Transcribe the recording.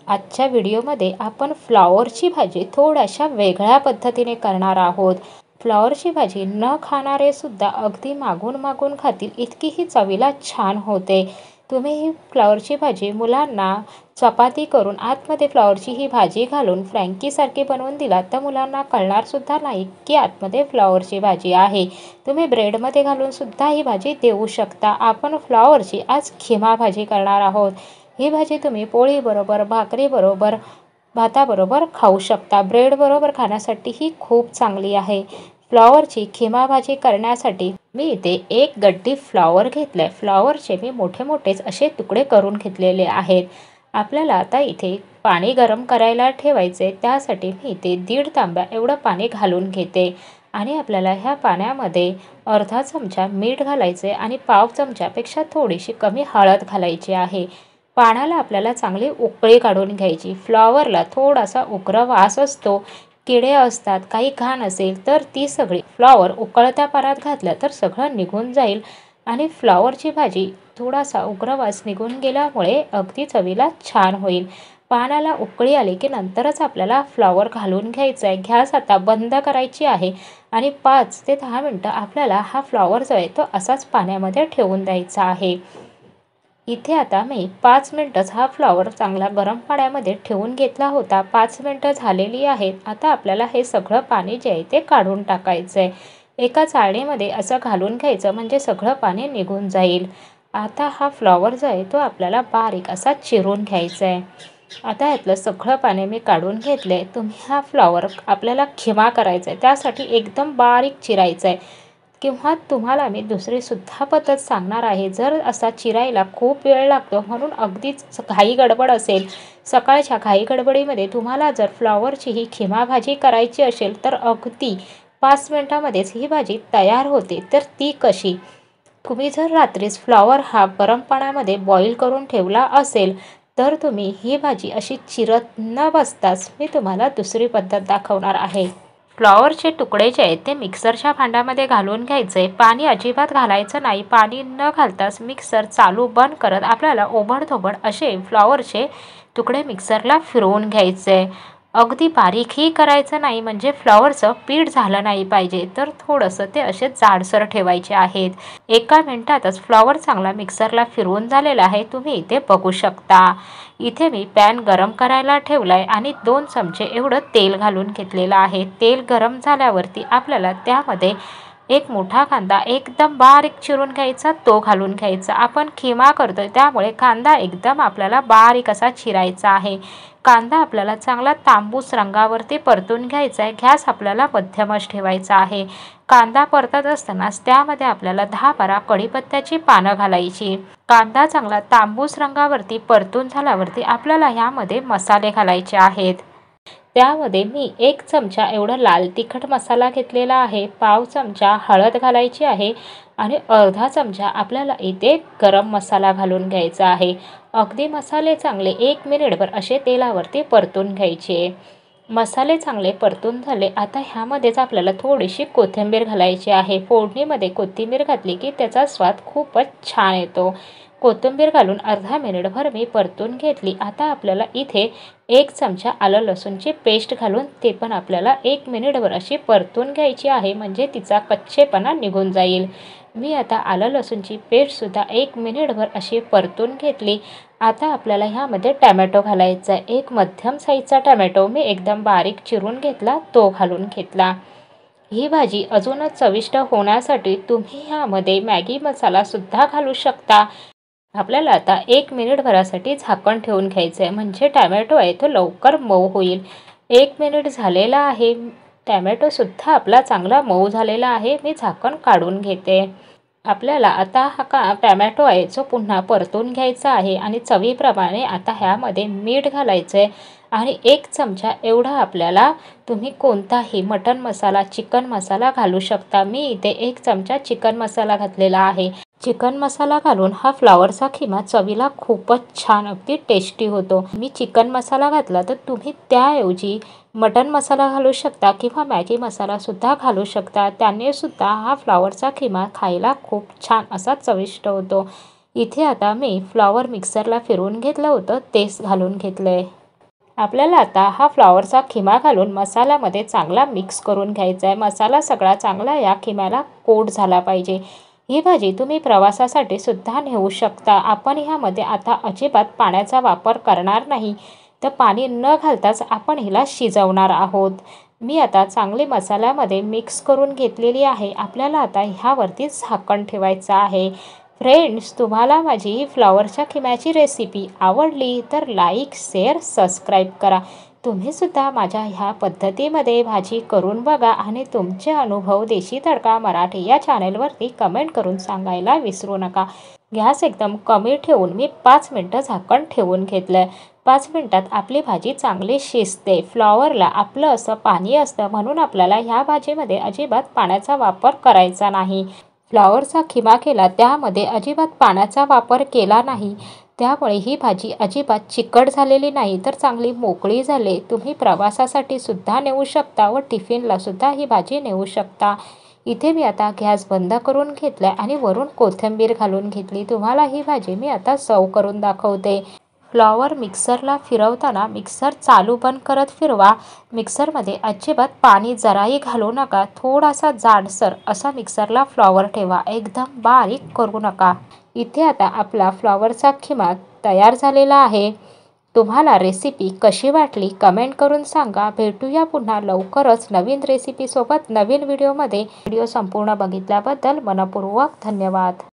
आजच्या व्हिडिओमध्ये आपण फ्लॉवरची भाजी थोड्याशा वेगळ्या पद्धतीने करणार आहोत. फ्लॉवरची भाजी न खाणारे सुद्धा अगदी मागून मागून खातील इतकी ही चवीला छान होते. तुम्ही ही फ्लॉवरची भाजी मुलांना चपाती करून आतमध्ये फ्लॉवरची ही भाजी घालून फ्रँकीसारखी बनवून दिलात तर मुलांना कळणार सुद्धा नाही की आतमध्ये फ्लॉवरची भाजी आहे. तुम्ही ब्रेडमध्ये घालून सुद्धा ही भाजी देऊ शकता. आपण फ्लॉवरची आज खिमा भाजी करणार आहोत. ही भाजी तुम्ही पोळीबरोबर, भाकरीबरोबर, भाताबरोबर खाऊ शकता. ब्रेडबरोबर खाण्यासाठी ही खूप चांगली आहे. फ्लॉवरची खिमा भाजी करण्यासाठी मी इथे 1 गड्डी फ्लॉवर घेतले. फ्लॉवरचे मी मोठे मोठेच असे तुकडे करून घेतलेले आहेत. आपल्याला आता इथे पाणी गरम करायला ठेवायचे. त्यासाठी मी इथे 1.5 तांब्या एवढं पाणी घालून घेते आणि आपल्याला ह्या पाण्यामध्ये अर्धा चमचा मीठ घालायचे आणि पाव चमच्यापेक्षा थोडीशी कमी हळद घालायची आहे. पाण्याला आपल्याला चांगली उकळी काढून घ्यायची. फ्लॉवरला थोडासा उग्र वास असतो, किडे असतात, काही घाण असेल तर ती सगळी फ्लॉवर उकळत्या पाण्यात घातलं तर सगळं निघून जाईल आणि फ्लॉवरची भाजी थोडासा उग्र वास निघून गेल्यामुळे अगदी चवीला छान होईल. पाण्याला उकळी आली की नंतरच आपल्याला फ्लॉवर घालून घ्यायचा आहे. गॅस आता बंद करायची आहे आणि 5 ते 10 मिनटं आपल्याला हा फ्लॉवर जो आहे तो असाच पाण्यामध्ये ठेवून द्यायचा आहे. इथे आता मी 5 मिनटंच हा फ्लॉवर चांगला गरम पाण्यामध्ये ठेवून घेतला होता. 5 मिनटं झालेली आहेत. आता आपल्याला हे सगळं पाणी जे आहे ते काढून टाकायचं आहे. एका चाळणीमध्ये असं घालून घ्यायचं म्हणजे सगळं पाणी निघून जाईल. आता हा फ्लॉवर जो आहे तो आपल्याला बारीक असा चिरून घ्यायचा आहे. आता यातलं सगळं पाणी मी काढून घेतले. तुम्ही हा फ्लॉवर आपल्याला खिमा करायचा आहे त्यासाठी एकदम बारीक चिरायचा आहे किंवा तुम्हाला मी दुसरीसुद्धा पद्धत सांगणार आहे. जर असा चिरायला खूप वेळ लागतो म्हणून अगदीच घाई गडबड असेल, सकाळच्या घाई गडबडीमध्ये तुम्हाला जर फ्लॉवरची ही खिमा भाजी करायची असेल तर अगदी 5 मिनटामध्येच ही भाजी तयार होते. तर ती कशी? तुम्ही जर रात्रीच फ्लॉवर हा गरम पाण्यामध्ये बॉईल करून ठेवला असेल तर तुम्ही ही भाजी अशी चिरत न बसताच मी तुम्हाला दुसरी पद्धत दाखवणार आहे. फ्लॉवरचे तुकडे जे आहेत ते मिक्सरच्या भांड्यामध्ये घालून घ्यायचे. पाणी अजिबात घालायचं नाही. पाणी न घालताच मिक्सर चालू बंद करत आपल्याला ओबडधोबड असे फ्लॉवरचे तुकडे मिक्सरला फिरवून घ्यायचे. अगदी बारीकही करायचं नाही म्हणजे फ्लॉवरचं पीठ झालं नाही पाहिजे, तर थोडंसं ते असे जाडसर ठेवायचे आहेत. 1 मिनिटातच फ्लॉवर चांगला मिक्सरला फिरवून झालेला आहे. तुम्ही इथे बघू शकता. इथे मी पॅन गरम करायला ठेवला आहे आणि 2 चमचे एवढं तेल घालून घेतलेलं आहे. तेल गरम झाल्यावरती आपल्याला त्यामध्ये 1 मोठा कांदा एकदम बारीक चिरून घ्यायचा, तो घालून घ्यायचा. आपण खिमा करतोय त्यामुळे कांदा एकदम आपल्याला बारीक असा चिरायचा आहे. कांदा आपल्याला चांगला तांबूस रंगावरती परतून घ्यायचा आहे. गॅस आपल्याला मध्यमच ठेवायचा आहे. कांदा परतत असतानाच त्यामध्ये आपल्याला 10-12 कढीपत्त्याची पानं घालायची. कांदा चांगला तांबूस रंगावरती परतून झाल्यावरती आपल्याला ह्यामध्ये मसाले घालायचे आहेत. त्यामध्ये मी 1 चमचा एवढं लाल तिखट मसाला घेतलेला आहे. पाव चमचा हळद घालायची आहे आणि अर्धा चमचा आपल्याला इथे गरम मसाला घालून घ्यायचा आहे. अगदी मसाले चांगले 1 मिनिटभर असे तेलावरती परतून घ्यायचे. मसाले चांगले परतून झाले. आता ह्यामध्येच आपल्याला थोडीशी कोथिंबीर घालायची आहे. फोडणीमध्ये कोथिंबीर घातली की त्याचा स्वाद खूपच छान येतो. कोथिंबीर घालून अर्धा मिनिटभर मी परतून घेतली. आता आपल्याला इथे 1 चमचा आलं लसूणची पेस्ट घालून ते पण आपल्याला 1 मिनिटभर अशी परतून घ्यायची आहे म्हणजे तिचा कच्चेपणा निघून जाईल. मी आता आलं लसूणची पेस्टसुद्धा 1 मिनिटभर अशी परतून घेतली. आता आपल्याला ह्यामध्ये टॅमॅटो घालायचा आहे. 1 मध्यम साईजचा टॅमॅटो मी एकदम बारीक चिरून घेतला, तो घालून घेतला. ही भाजी अजूनच चविष्ट होण्यासाठी तुम्ही ह्यामध्ये मॅगी मसालासुद्धा घालू शकता. आपल्याला आता 1 मिनिटभरासाठी झाकण ठेवून घ्यायचं आहे म्हणजे टॅमॅटो आहे तो लवकर मऊ होईल. 1 मिनिट झालेला आहे. टॅमॅटोसुद्धा आपला चांगला मऊ झालेला आहे. मी झाकण काढून घेते. आपल्याला आता हा टॅमॅटो आहे जो पुन्हा परतून घ्यायचा आहे आणि चवीप्रमाणे आता ह्यामध्ये मीठ घालायचं आहे आणि 1 चमचा एवढा आपल्याला तुम्ही कोणताही मटण मसाला, चिकन मसाला घालू शकता. मी इथे 1 चमचा चिकन मसाला घातलेला आहे. चिकन मसाला घालून हा फ्लॉवरचा खिमा चवीला खूपच छान अगदी टेस्टी होतो. मी चिकन मसाला घातला तर तुम्ही त्याऐवजी मटण मसाला घालू शकता किंवा मॅगी मसालासुद्धा घालू शकता. त्याने सुद्धा हा फ्लॉवरचा खिमा खायला खूप छान असा चविष्ट होतो. इथे आता मी फ्लॉवर मिक्सरला फिरवून घेतलं होतं तेच घालून घेतलं आहे. आपल्याला आता हा फ्लॉवरचा खिमा घालून मसाल्यामध्ये चांगला मिक्स करून घ्यायचा आहे. मसाला सगळा चांगला या खिम्याला कोट झाला पाहिजे. ही भाजी तुम्ही प्रवासासाठी सुद्धा नेऊ शकता. आपण ह्यामध्ये आता अजिबात पाण्याचा वापर करणार नाही, तर पाणी न घालताच आपण हिला शिजवणार आहोत. मी आता चांगली मसाल्यामध्ये मिक्स करून घेतलेली आहे. आपल्याला आता ह्यावरती झाकण ठेवायचं आहे. फ्रेंड्स, तुम्हाला माझी फ्लॉवरच्या खिम्याची रेसिपी आवडली तर लाईक, शेअर, सबस्क्राईब करा. तुम्हीसुद्धा माझ्या ह्या पद्धतीमध्ये भाजी करून बघा आणि तुमचे अनुभव देशी तडका मराठी या चॅनेलवरती कमेंट करून सांगायला विसरू नका. गॅस एकदम कमी ठेवून मी 5 मिनटं झाकण ठेवून घेतलं. 5 मिनटात आपली भाजी चांगली शिजते. फ्लॉवरला आपलं असं पाणी असतं, म्हणून आपल्याला ह्या भाजीमध्ये अजिबात पाण्याचा वापर करायचा नाही. फ्लॉवरचा खिमा केला त्यामध्ये अजिबात पाण्याचा वापर केला नाही, त्यामुळे ही भाजी अजिबात चिकट झालेली नाही, तर चांगली मोकळी झाली. तुम्ही प्रवासासाठी सुद्धा नेऊ शकता व टिफिनला सुद्धा ही भाजी नेऊ शकता. इथे मी आता गॅस बंद करून घेतला आणि वरून कोथिंबीर घालून घेतली. तुम्हाला ही भाजी मी आता सर्व करून दाखवते. फ्लॉवर मिक्सरला फिरवताना मिक्सर चालू बंद करत फिरवा. मिक्सरमध्ये अजिबात पाणी जराही घालू नका. थोडासा जाडसर असा मिक्सरला फ्लॉवर ठेवा, एकदम बारीक करू नका. इथे आता आपला फ्लॉवरचा खिमा तयार झालेला आहे. तुम्हाला रेसिपी कशी वाटली कमेंट करून सांगा. भेटूया पुन्हा लवकरच नवीन रेसिपीसोबत नवीन व्हिडिओमध्ये. व्हिडिओ संपूर्ण बघितल्याबद्दल मनपूर्वक धन्यवाद.